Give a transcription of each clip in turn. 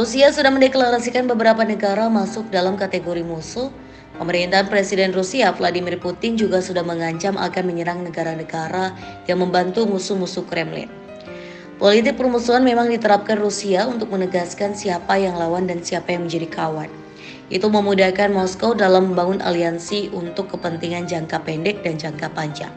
Rusia sudah mendeklarasikan beberapa negara masuk dalam kategori musuh. Pemerintahan Presiden Rusia Vladimir Putin juga sudah mengancam akan menyerang negara-negara yang membantu musuh-musuh Kremlin. Politik permusuhan memang diterapkan Rusia untuk menegaskan siapa yang lawan dan siapa yang menjadi kawan. Itu memudahkan Moskow dalam membangun aliansi untuk kepentingan jangka pendek dan jangka panjang.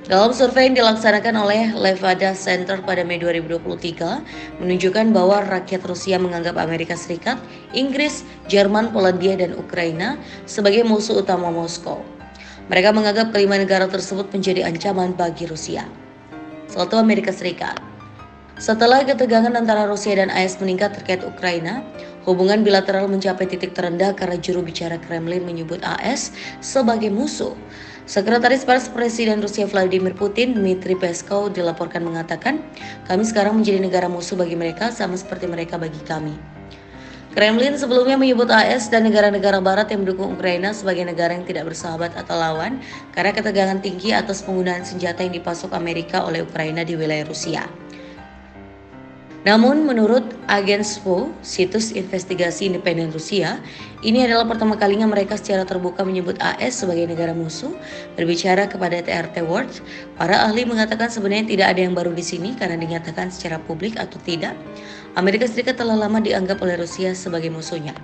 Dalam survei yang dilaksanakan oleh Levada Center pada Mei 2023, menunjukkan bahwa rakyat Rusia menganggap Amerika Serikat, Inggris, Jerman, Polandia, dan Ukraina sebagai musuh utama Moskow. Mereka menganggap kelima negara tersebut menjadi ancaman bagi Rusia. 1. Amerika Serikat. Setelah ketegangan antara Rusia dan AS meningkat terkait Ukraina, hubungan bilateral mencapai titik terendah karena juru bicara Kremlin menyebut AS sebagai musuh. Sekretaris Pers Presiden Rusia Vladimir Putin, Dmitry Peskov, dilaporkan mengatakan, "Kami sekarang menjadi negara musuh bagi mereka sama seperti mereka bagi kami." Kremlin sebelumnya menyebut AS dan negara-negara barat yang mendukung Ukraina sebagai negara yang tidak bersahabat atau lawan karena ketegangan tinggi atas penggunaan senjata yang dipasok Amerika oleh Ukraina di wilayah Rusia. Namun menurut Agentstvo, situs investigasi independen Rusia, ini adalah pertama kalinya mereka secara terbuka menyebut AS sebagai negara musuh. Berbicara kepada TRT World, para ahli mengatakan sebenarnya tidak ada yang baru di sini karena dinyatakan secara publik atau tidak, Amerika Serikat telah lama dianggap oleh Rusia sebagai musuhnya.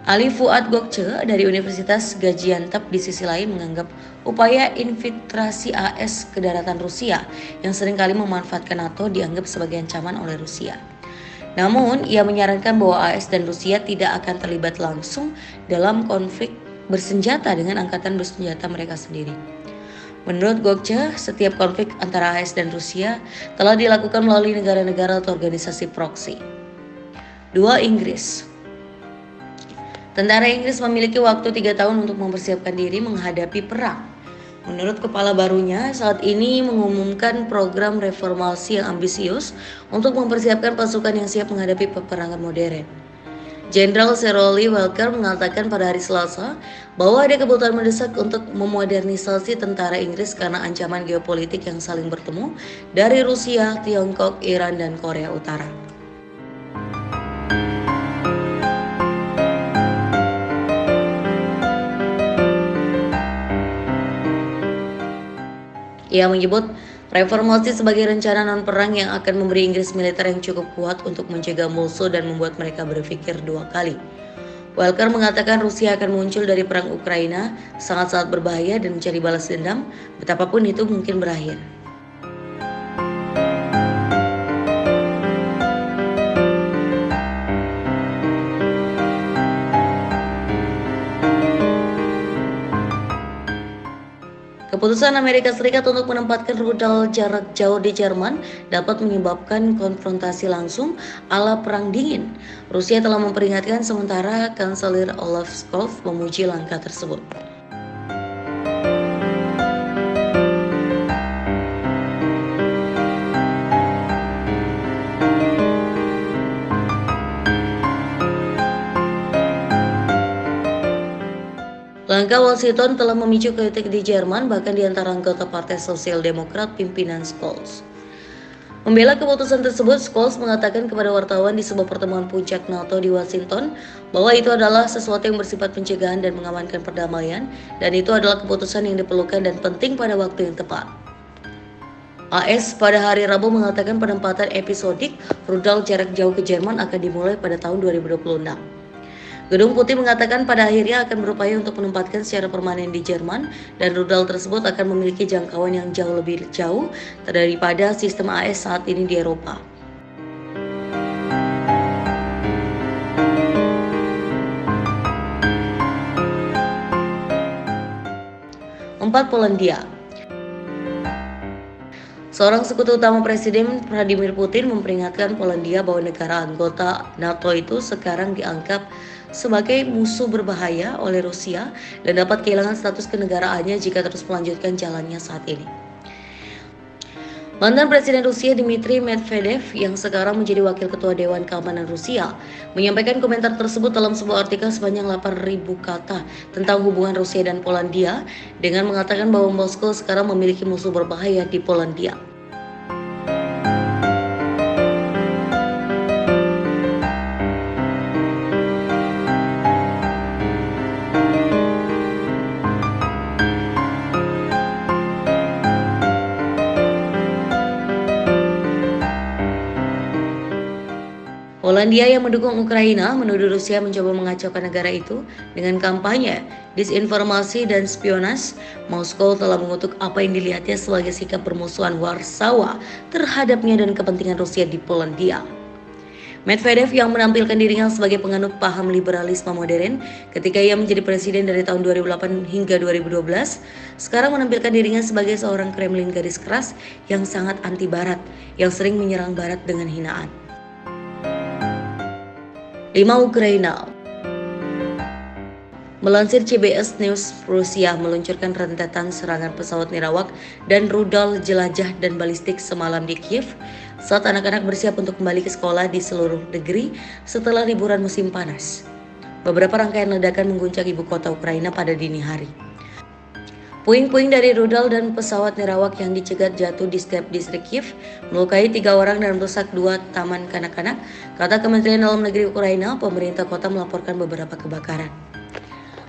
Ali Fuad Gökçe dari Universitas Gaziantep di sisi lain menganggap upaya infiltrasi AS ke daratan Rusia yang seringkali memanfaatkan NATO dianggap sebagai ancaman oleh Rusia. Namun, ia menyarankan bahwa AS dan Rusia tidak akan terlibat langsung dalam konflik bersenjata dengan angkatan bersenjata mereka sendiri. Menurut Gökçe, setiap konflik antara AS dan Rusia telah dilakukan melalui negara-negara atau organisasi proksi. 2. Inggris. Tentara Inggris memiliki waktu 3 tahun untuk mempersiapkan diri menghadapi perang. Menurut kepala barunya, saat ini mengumumkan program reformasi yang ambisius untuk mempersiapkan pasukan yang siap menghadapi peperangan modern. Jenderal Sir Rory Walker mengatakan pada hari Selasa bahwa ada kebutuhan mendesak untuk memodernisasi tentara Inggris karena ancaman geopolitik yang saling bertemu dari Rusia, Tiongkok, Iran, dan Korea Utara. Ia menyebut reformasi sebagai rencana non-perang yang akan memberi Inggris militer yang cukup kuat untuk mencegah musuh dan membuat mereka berpikir 2 kali. Walker mengatakan Rusia akan muncul dari perang Ukraina sangat-sangat berbahaya dan mencari balas dendam, betapapun itu mungkin berakhir. Keputusan Amerika Serikat untuk menempatkan rudal jarak jauh di Jerman dapat menyebabkan konfrontasi langsung ala Perang Dingin. Rusia telah memperingatkan sementara Kanselir Olaf Scholz memuji langkah tersebut. Langkah Washington telah memicu kritik di Jerman, bahkan di antara anggota Partai Sosial Demokrat pimpinan Scholz. Membela keputusan tersebut, Scholz mengatakan kepada wartawan di sebuah pertemuan puncak NATO di Washington bahwa itu adalah sesuatu yang bersifat pencegahan dan mengamankan perdamaian, dan itu adalah keputusan yang diperlukan dan penting pada waktu yang tepat. AS pada hari Rabu mengatakan penempatan episodik rudal jarak jauh ke Jerman akan dimulai pada tahun 2026. Gedung Putih mengatakan pada akhirnya akan berupaya untuk menempatkan secara permanen di Jerman dan rudal tersebut akan memiliki jangkauan yang jauh lebih jauh daripada sistem AS saat ini di Eropa. Empat, Polandia. Seorang sekutu utama Presiden Vladimir Putin memperingatkan Polandia bahwa negara anggota NATO itu sekarang dianggap sebagai musuh berbahaya oleh Rusia dan dapat kehilangan status kenegaraannya jika terus melanjutkan jalannya saat ini. Mantan Presiden Rusia Dmitry Medvedev yang sekarang menjadi Wakil Ketua Dewan Keamanan Rusia menyampaikan komentar tersebut dalam sebuah artikel sepanjang 8.000 kata tentang hubungan Rusia dan Polandia dengan mengatakan bahwa Moskow sekarang memiliki musuh berbahaya di Polandia. Polandia yang mendukung Ukraina menuduh Rusia mencoba mengacaukan negara itu dengan kampanye, disinformasi, dan spionase. Moskow telah mengutuk apa yang dilihatnya sebagai sikap permusuhan Warsawa terhadapnya dan kepentingan Rusia di Polandia. Medvedev yang menampilkan dirinya sebagai penganut paham liberalisme modern ketika ia menjadi presiden dari tahun 2008 hingga 2012, sekarang menampilkan dirinya sebagai seorang Kremlin garis keras yang sangat anti-Barat, yang sering menyerang Barat dengan hinaan. 5. Ukraina. Melansir CBS News, Rusia meluncurkan rentetan serangan pesawat nirawak dan rudal jelajah dan balistik semalam di Kiev saat anak-anak bersiap untuk kembali ke sekolah di seluruh negeri setelah liburan musim panas. Beberapa rangkaian ledakan mengguncang ibu kota Ukraina pada dini hari. Puing-puing dari rudal dan pesawat nirawak yang dicegat jatuh di setiap distrik Kiev, melukai 3 orang dan merusak 2 taman kanak-kanak, kata Kementerian Dalam Negeri Ukraina. Pemerintah kota melaporkan beberapa kebakaran.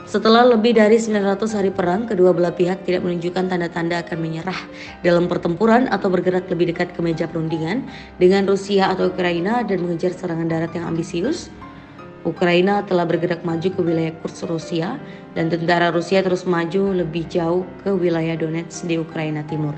Setelah lebih dari 900 hari perang, kedua belah pihak tidak menunjukkan tanda-tanda akan menyerah dalam pertempuran atau bergerak lebih dekat ke meja perundingan dengan Rusia atau Ukraina dan mengejar serangan darat yang ambisius. Ukraina telah bergerak maju ke wilayah Kursk Rusia dan tentara Rusia terus maju lebih jauh ke wilayah Donetsk di Ukraina Timur.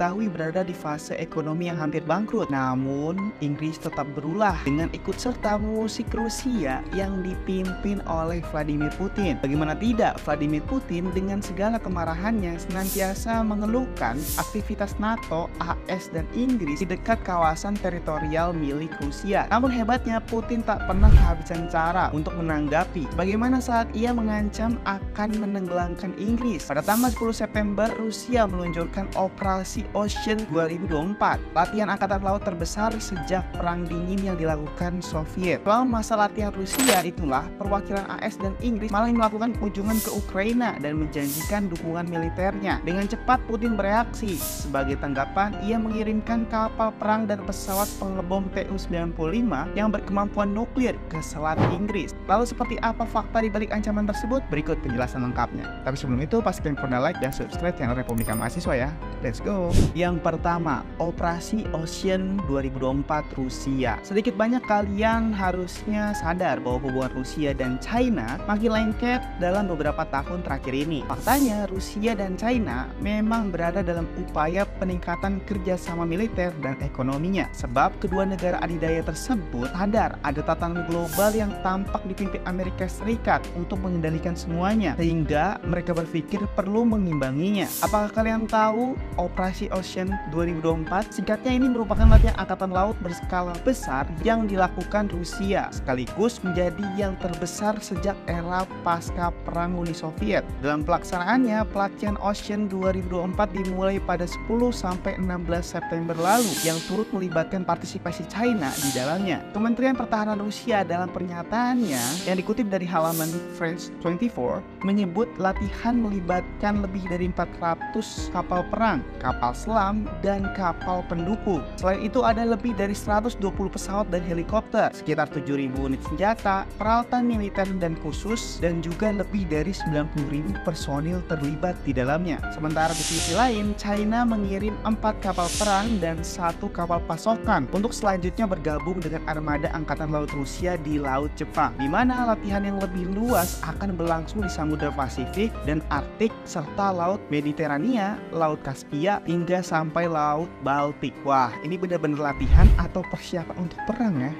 diketahui berada di fase ekonomi yang hampir bangkrut. Namun, Inggris tetap berulah dengan ikut serta musik Rusia yang dipimpin oleh Vladimir Putin. Bagaimana tidak, Vladimir Putin dengan segala kemarahannya senantiasa mengeluhkan aktivitas NATO, AS, dan Inggris di dekat kawasan teritorial milik Rusia. Namun hebatnya, Putin tak pernah kehabisan cara untuk menanggapi. Bagaimana saat ia mengancam akan menenggelamkan Inggris. Pada tanggal 10 September, Rusia meluncurkan Operasi Ocean 2024, latihan angkatan laut terbesar sejak Perang Dingin yang dilakukan Soviet. Selama masa latihan Rusia itulah, perwakilan AS dan Inggris malah melakukan kunjungan ke Ukraina dan menjanjikan dukungan militernya. Dengan cepat Putin bereaksi. Sebagai tanggapan, ia mengirimkan kapal perang dan pesawat pengebom Tu-95 yang berkemampuan nuklir ke Selat Inggris. Lalu seperti apa fakta di balik ancaman tersebut? Berikut penjelasan lengkapnya. Tapi sebelum itu, pastikan kalian like dan subscribe channel Republika Mahasiswa ya. Let's go. Yang pertama, Operasi Ocean 2024 Rusia. Sedikit banyak kalian harusnya sadar bahwa hubungan Rusia dan China makin lengket dalam beberapa tahun terakhir ini. Faktanya, Rusia dan China memang berada dalam upaya peningkatan kerjasama militer dan ekonominya. Sebab kedua negara adidaya tersebut sadar ada tatanan global yang tampak dipimpin Amerika Serikat untuk mengendalikan semuanya, sehingga mereka berpikir perlu mengimbanginya. Apakah kalian tahu Operasi Ocean 2024? Singkatnya, ini merupakan latihan angkatan laut berskala besar yang dilakukan Rusia, sekaligus menjadi yang terbesar sejak era pasca Perang Uni Soviet. Dalam pelaksanaannya, pelatihan Ocean 2024 dimulai pada 10-16 September lalu yang turut melibatkan partisipasi China di dalamnya. Kementerian Pertahanan Rusia dalam pernyataannya yang dikutip dari halaman France 24 menyebut latihan melibatkan lebih dari 400 kapal perang, kapal selam, dan kapal pendukung. Selain itu ada lebih dari 120 pesawat dan helikopter, sekitar 7.000 unit senjata, peralatan militer dan khusus, dan juga lebih dari 90.000 personil terlibat di dalamnya. Sementara di sisi lain, China mengirim 4 kapal perang dan 1 kapal pasokan untuk selanjutnya bergabung dengan armada angkatan laut Rusia di Laut Jepang, di mana latihan yang lebih luas akan berlangsung di Samudra Pasifik dan Arktik serta Laut Mediterania, Laut Kaspia, hingga sampai Laut Baltik. Wah, ini benar-benar latihan atau persiapan untuk perang ya?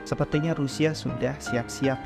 Sepertinya Rusia sudah siap-siap.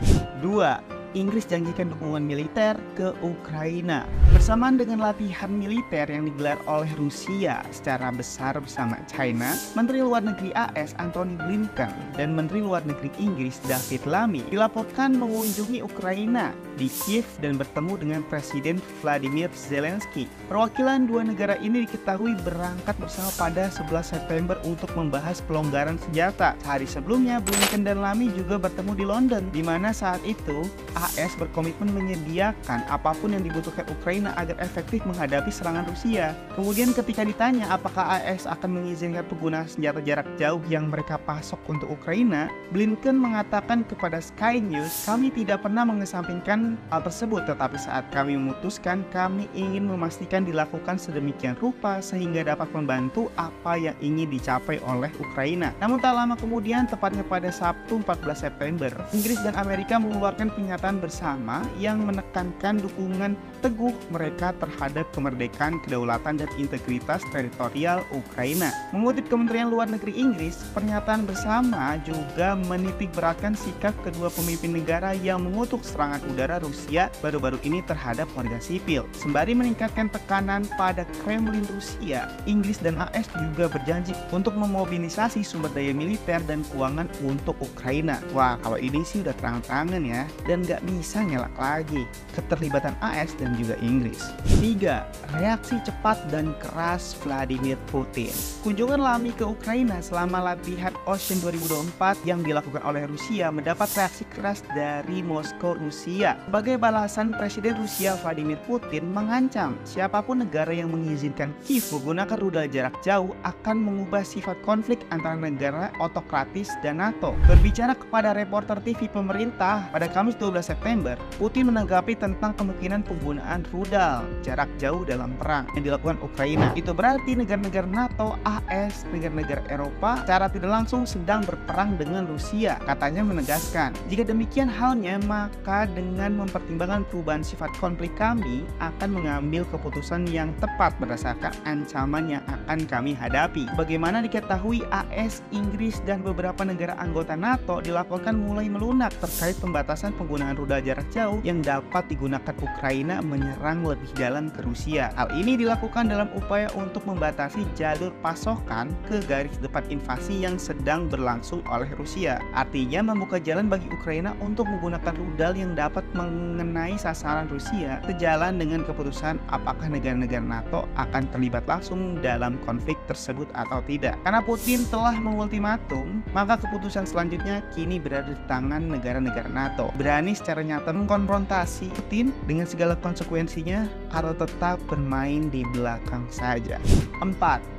2. Inggris janjikan dukungan militer ke Ukraina. Bersamaan dengan latihan militer yang digelar oleh Rusia secara besar bersama China, Menteri Luar Negeri AS Antony Blinken dan Menteri Luar Negeri Inggris David Lammy dilaporkan mengunjungi Ukraina di Kiev dan bertemu dengan Presiden Vladimir Zelensky. Perwakilan dua negara ini diketahui berangkat bersama pada 11 September untuk membahas pelonggaran senjata. Sehari sebelumnya, Blinken dan Lammy juga bertemu di London, di mana saat itu AS berkomitmen menyediakan apapun yang dibutuhkan Ukraina agar efektif menghadapi serangan Rusia. Kemudian ketika ditanya apakah AS akan mengizinkan penggunaan senjata jarak jauh yang mereka pasok untuk Ukraina, Blinken mengatakan kepada Sky News, "Kami tidak pernah mengesampingkan hal tersebut, tetapi saat kami memutuskan, kami ingin memastikan dilakukan sedemikian rupa sehingga dapat membantu apa yang ingin dicapai oleh Ukraina." Namun tak lama kemudian, tepatnya pada Sabtu 14 September, Inggris dan Amerika mengeluarkan pernyataan bersama yang menekankan dukungan teguh mereka terhadap kemerdekaan, kedaulatan, dan integritas teritorial Ukraina. Mengutip Kementerian Luar Negeri Inggris, pernyataan bersama juga menitikberatkan sikap kedua pemimpin negara yang mengutuk serangan udara Rusia baru-baru ini terhadap warga sipil. Sembari meningkatkan tekanan pada Kremlin Rusia, Inggris dan AS juga berjanji untuk memobilisasi sumber daya militer dan keuangan untuk Ukraina. Wah, kalau ini sih udah terang-terangan ya, dan nggak bisa ngelak lagi keterlibatan AS dan juga Inggris. 3. Reaksi cepat dan keras Vladimir Putin. Kunjungan Lammy ke Ukraina selama latihan Ocean 2024 yang dilakukan oleh Rusia mendapat reaksi keras dari Moskow, Rusia. Sebagai balasan, Presiden Rusia Vladimir Putin mengancam siapapun negara yang mengizinkan Kiev menggunakan rudal jarak jauh akan mengubah sifat konflik antara negara otokratis dan NATO. Berbicara kepada reporter TV pemerintah pada Kamis 12 11 September, Putin menanggapi tentang kemungkinan penggunaan rudal jarak jauh dalam perang yang dilakukan Ukraina. Itu berarti negara-negara NATO, AS, negara-negara Eropa secara tidak langsung sedang berperang dengan Rusia. Katanya menegaskan, jika demikian halnya, maka dengan mempertimbangkan perubahan sifat konflik kami akan mengambil keputusan yang tepat berdasarkan ancaman yang akan kami hadapi. Bagaimana diketahui, AS, Inggris, dan beberapa negara anggota NATO dilaporkan mulai melunak terkait pembatasan penggunaan rudal jarak jauh yang dapat digunakan Ukraina menyerang lebih dalam ke Rusia. Hal ini dilakukan dalam upaya untuk membatasi jalur pasokan ke garis depan invasi yang sedang berlangsung oleh Rusia. Artinya membuka jalan bagi Ukraina untuk menggunakan rudal yang dapat mengenai sasaran Rusia, sejalan dengan keputusan apakah negara-negara NATO akan terlibat langsung dalam konflik tersebut atau tidak. Karena Putin telah mengultimatum, maka keputusan selanjutnya kini berada di tangan negara-negara NATO. Berani secara nyata mengkonfrontasi Putin dengan segala konsekuensinya atau tetap bermain di belakang saja. 4.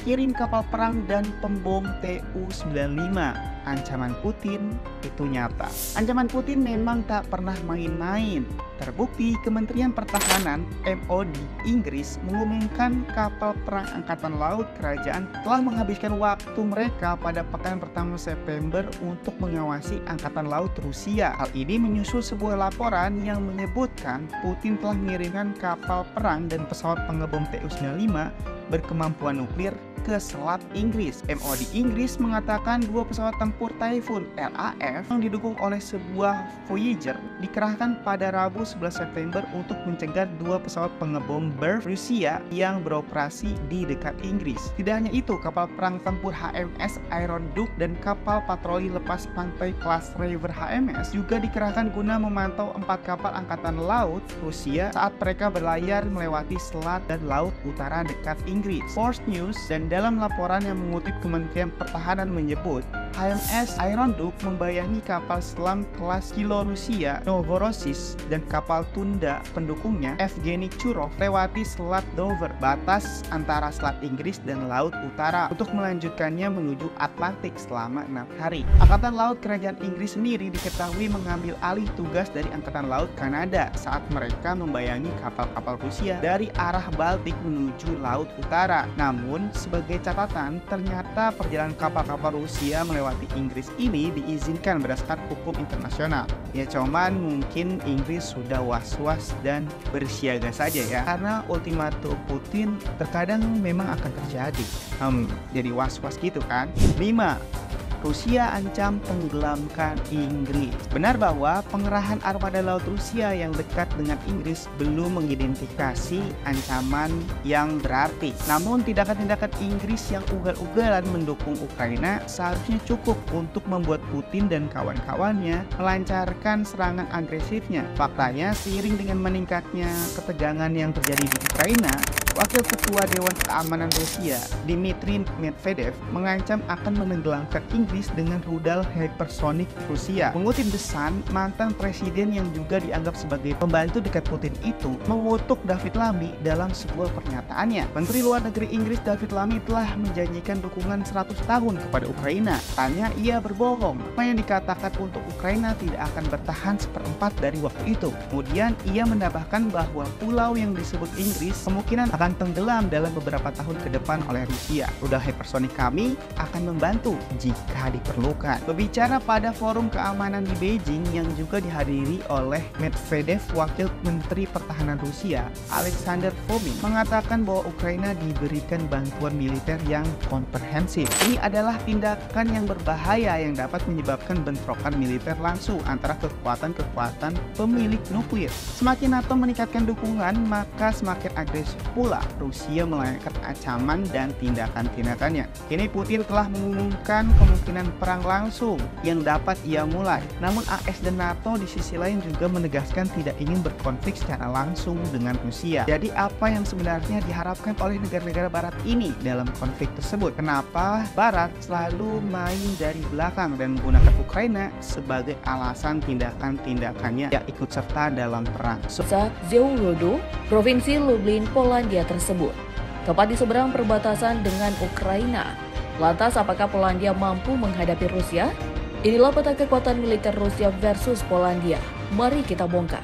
Kirim kapal perang dan pembom Tu-95. Ancaman Putin itu nyata. Ancaman Putin memang tak pernah main-main. Terbukti Kementerian Pertahanan (MOD) Inggris mengumumkan kapal perang Angkatan Laut Kerajaan telah menghabiskan waktu mereka pada pekan pertama September untuk mengawasi Angkatan Laut Rusia. Hal ini menyusul sebuah laporan yang menyebutkan Putin telah mengirimkan kapal perang dan pesawat pengebom Tu-95 berkemampuan nuklir ke Selat Inggris. MOD Inggris mengatakan 2 pesawat tempur Typhoon RAF yang didukung oleh sebuah Voyager dikerahkan pada Rabu 11 September untuk mencegah 2 pesawat pengebom Rusia yang beroperasi di dekat Inggris. Tidak hanya itu, kapal perang tempur HMS Iron Duke dan kapal patroli lepas pantai kelas River HMS juga dikerahkan guna memantau 4 kapal angkatan laut Rusia saat mereka berlayar melewati selat dan laut utara dekat Inggris. Fox News dan dalam laporan yang mengutip Kementerian Pertahanan menyebut HMS Iron Duke membayangi kapal selam kelas Kilo Rusia Novorossiysk dan kapal tunda pendukungnya Evgeny Churov lewati Selat Dover, batas antara Selat Inggris dan Laut Utara, untuk melanjutkannya menuju Atlantik selama 6 hari. Angkatan Laut Kerajaan Inggris sendiri diketahui mengambil alih tugas dari Angkatan Laut Kanada saat mereka membayangi kapal-kapal Rusia dari arah Baltik menuju Laut Utara. Namun, sebagai catatan, ternyata perjalanan kapal-kapal Rusia melewati Inggris ini diizinkan berdasarkan hukum internasional. Ya cuman mungkin Inggris sudah was-was dan bersiaga saja ya, karena ultimatum Putin terkadang memang akan terjadi. Jadi was-was gitu kan. 5. Rusia ancam tenggelamkan Inggris. Benar bahwa pengerahan armada laut Rusia yang dekat dengan Inggris belum mengidentifikasi ancaman yang berarti. Namun tindakan-tindakan Inggris yang ugal-ugalan mendukung Ukraina seharusnya cukup untuk membuat Putin dan kawan-kawannya melancarkan serangan agresifnya. Faktanya, seiring dengan meningkatnya ketegangan yang terjadi di Ukraina, Wakil Ketua Dewan Keamanan Rusia, Dmitry Medvedev, mengancam akan menenggelamkan Inggris dengan rudal hypersonic Rusia. Mengutip The Sun, mantan presiden yang juga dianggap sebagai pembantu dekat Putin itu mengutuk David Lammy dalam sebuah pernyataannya. Menteri Luar Negeri Inggris David Lammy telah menjanjikan dukungan 100 tahun kepada Ukraina. Tanya ia berbohong. Apa yang dikatakan untuk Ukraina tidak akan bertahan seperempat dari waktu itu. Kemudian ia menambahkan bahwa pulau yang disebut Inggris kemungkinan akan tenggelam dalam beberapa tahun ke depan oleh Rusia. Rudal hypersonic kami akan membantu jika diperlukan. Berbicara pada forum keamanan di Beijing yang juga dihadiri oleh Medvedev, Wakil Menteri Pertahanan Rusia, Alexander Fomin, mengatakan bahwa Ukraina diberikan bantuan militer yang komprehensif. Ini adalah tindakan yang berbahaya yang dapat menyebabkan bentrokan militer langsung antara kekuatan-kekuatan pemilik nuklir. Semakin NATO meningkatkan dukungan, maka semakin agresif pula Rusia melayangkan ancaman dan tindakan-tindakannya. Kini Putin telah mengumumkan kemungkinan perang langsung yang dapat ia mulai. Namun AS dan NATO di sisi lain juga menegaskan tidak ingin berkonflik secara langsung dengan Rusia. Jadi apa yang sebenarnya diharapkan oleh negara-negara Barat ini dalam konflik tersebut? Kenapa Barat selalu main dari belakang dan menggunakan Ukraina sebagai alasan tindakan-tindakannya yang ikut serta dalam perang? Zełenrodo, Provinsi Lublin, Polandia tersebut, tepat di seberang perbatasan dengan Ukraina. Lantas, apakah Polandia mampu menghadapi Rusia? Inilah peta kekuatan militer Rusia versus Polandia. Mari kita bongkar.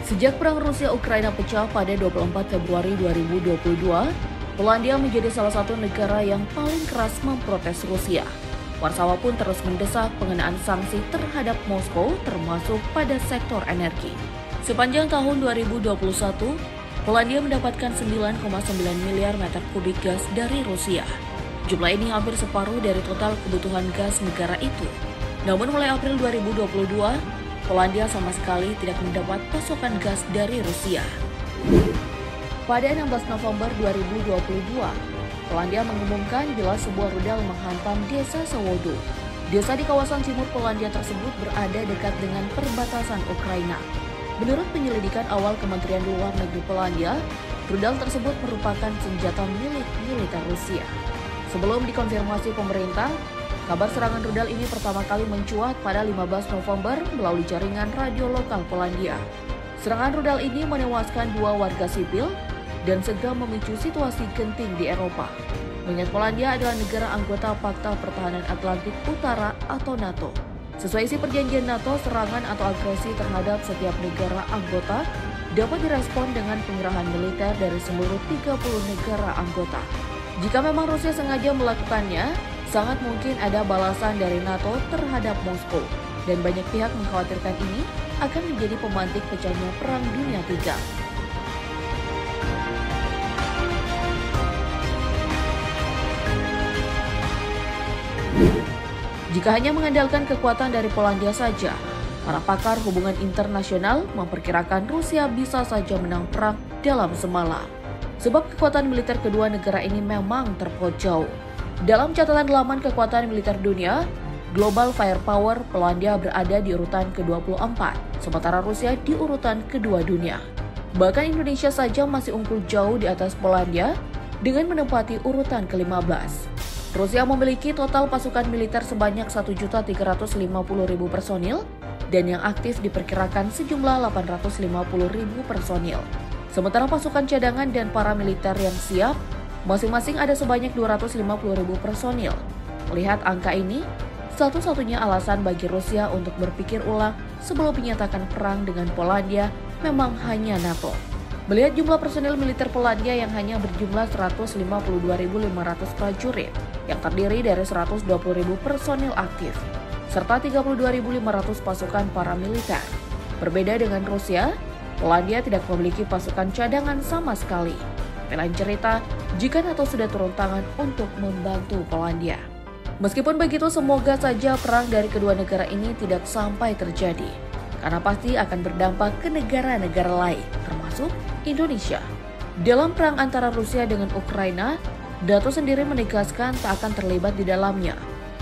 Sejak perang Rusia-Ukraina pecah pada 24 Februari 2022, Polandia menjadi salah satu negara yang paling keras memprotes Rusia. Warsawa pun terus mendesak pengenaan sanksi terhadap Moskow termasuk pada sektor energi. Sepanjang tahun 2021, Polandia mendapatkan 9,9 miliar meter kubik gas dari Rusia. Jumlah ini hampir separuh dari total kebutuhan gas negara itu. Namun mulai April 2022, Polandia sama sekali tidak mendapat pasokan gas dari Rusia. Pada 16 November 2022, Polandia mengumumkan bila sebuah rudal menghantam desa Sowodo. Desa di kawasan timur Polandia tersebut berada dekat dengan perbatasan Ukraina. Menurut penyelidikan awal Kementerian Luar Negeri Polandia, rudal tersebut merupakan senjata milik militer Rusia. Sebelum dikonfirmasi pemerintah, kabar serangan rudal ini pertama kali mencuat pada 15 November melalui jaringan radio lokal Polandia. Serangan rudal ini menewaskan 2 warga sipil dan segera memicu situasi genting di Eropa. Mengingat Polandia adalah negara anggota Pakta Pertahanan Atlantik Utara atau NATO. Sesuai isi perjanjian NATO, serangan atau agresi terhadap setiap negara anggota dapat direspon dengan pengerahan militer dari seluruh 30 negara anggota. Jika memang Rusia sengaja melakukannya, sangat mungkin ada balasan dari NATO terhadap Moskow. Dan banyak pihak mengkhawatirkan ini akan menjadi pemantik pecahnya Perang Dunia III. Jika hanya mengandalkan kekuatan dari Polandia saja, para pakar hubungan internasional memperkirakan Rusia bisa saja menang perang dalam semalam. Sebab kekuatan militer kedua negara ini memang terpaut jauh. Dalam catatan laman kekuatan militer dunia, Global Firepower, Polandia berada di urutan ke-24, sementara Rusia di urutan kedua dunia. Bahkan Indonesia saja masih unggul jauh di atas Polandia dengan menempati urutan ke-15. Rusia memiliki total pasukan militer sebanyak 1.350.000 personil dan yang aktif diperkirakan sejumlah 850.000 personil. Sementara pasukan cadangan dan paramiliter yang siap masing-masing ada sebanyak 250.000 personil. Melihat angka ini, satu-satunya alasan bagi Rusia untuk berpikir ulang sebelum menyatakan perang dengan Polandia memang hanya NATO. Melihat jumlah personil militer Polandia yang hanya berjumlah 152.500 prajurit, yang terdiri dari 120.000 personil aktif, serta 32.500 pasukan paramiliter. Berbeda dengan Rusia, Polandia tidak memiliki pasukan cadangan sama sekali. Lain cerita jika NATO sudah turun tangan untuk membantu Polandia. Meskipun begitu, semoga saja perang dari kedua negara ini tidak sampai terjadi, karena pasti akan berdampak ke negara-negara lain, termasuk Indonesia. Dalam perang antara Rusia dengan Ukraina, NATO sendiri menegaskan tak akan terlibat di dalamnya.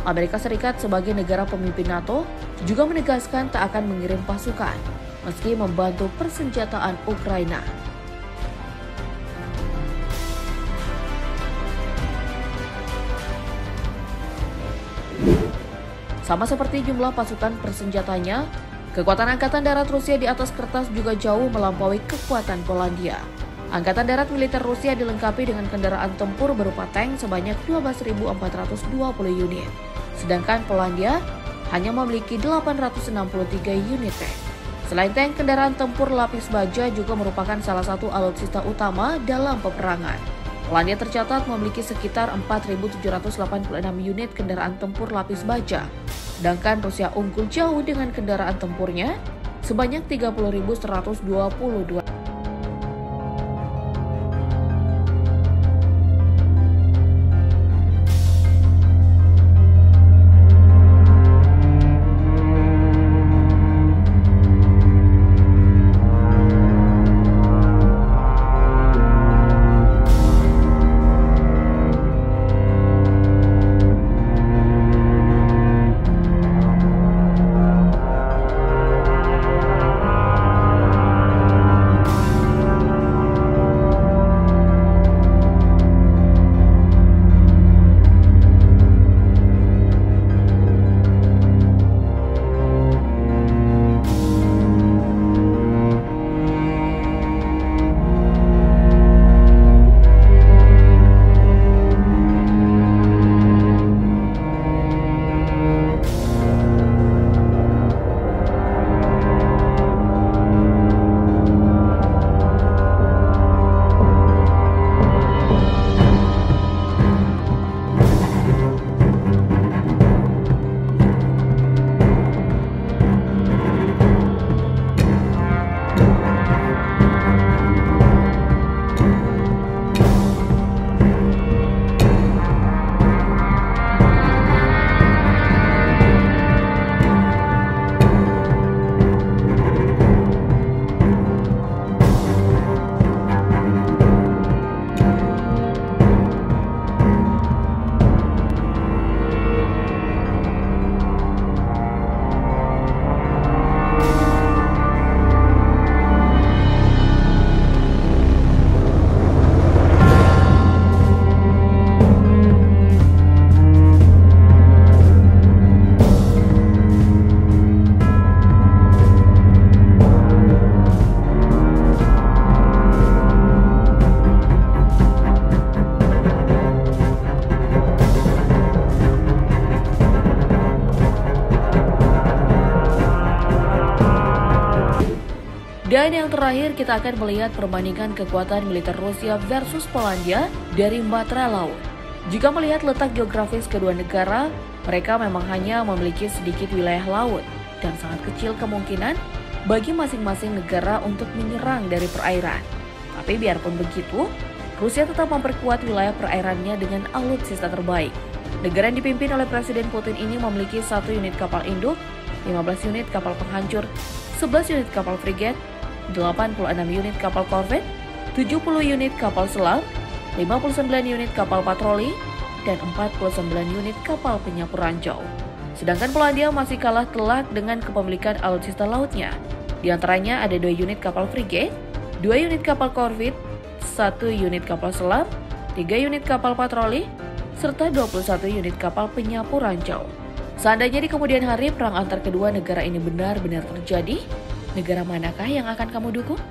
Amerika Serikat sebagai negara pemimpin NATO juga menegaskan tak akan mengirim pasukan, meski membantu persenjataan Ukraina. Sama seperti jumlah pasukan persenjatanya, kekuatan Angkatan Darat Rusia di atas kertas juga jauh melampaui kekuatan Polandia. Angkatan Darat militer Rusia dilengkapi dengan kendaraan tempur berupa tank sebanyak 12.420 unit. Sedangkan Polandia hanya memiliki 863 unit tank. Selain tank, kendaraan tempur lapis baja juga merupakan salah satu alutsista utama dalam peperangan. Polandia tercatat memiliki sekitar 4.786 unit kendaraan tempur lapis baja. Sedangkan Rusia unggul jauh dengan kendaraan tempurnya sebanyak 30.122. Dan yang terakhir, kita akan melihat perbandingan kekuatan militer Rusia versus Polandia dari matra laut. Jika melihat letak geografis kedua negara, mereka memang hanya memiliki sedikit wilayah laut dan sangat kecil kemungkinan bagi masing-masing negara untuk menyerang dari perairan. Tapi biarpun begitu, Rusia tetap memperkuat wilayah perairannya dengan alutsista terbaik. Negara yang dipimpin oleh Presiden Putin ini memiliki 1 unit kapal induk, 15 unit kapal penghancur, 11 unit kapal frigat, 86 unit kapal korvet, 70 unit kapal selam, 59 unit kapal patroli, dan 49 unit kapal penyapu ranjau. Sedangkan Polandia masih kalah telak dengan kepemilikan alutsista lautnya. Di antaranya ada 2 unit kapal frigate, 2 unit kapal korvet, 1 unit kapal selam, 3 unit kapal patroli, serta 21 unit kapal penyapu ranjau. Seandainya di kemudian hari perang antar kedua negara ini benar-benar terjadi, negara manakah yang akan kamu dukung?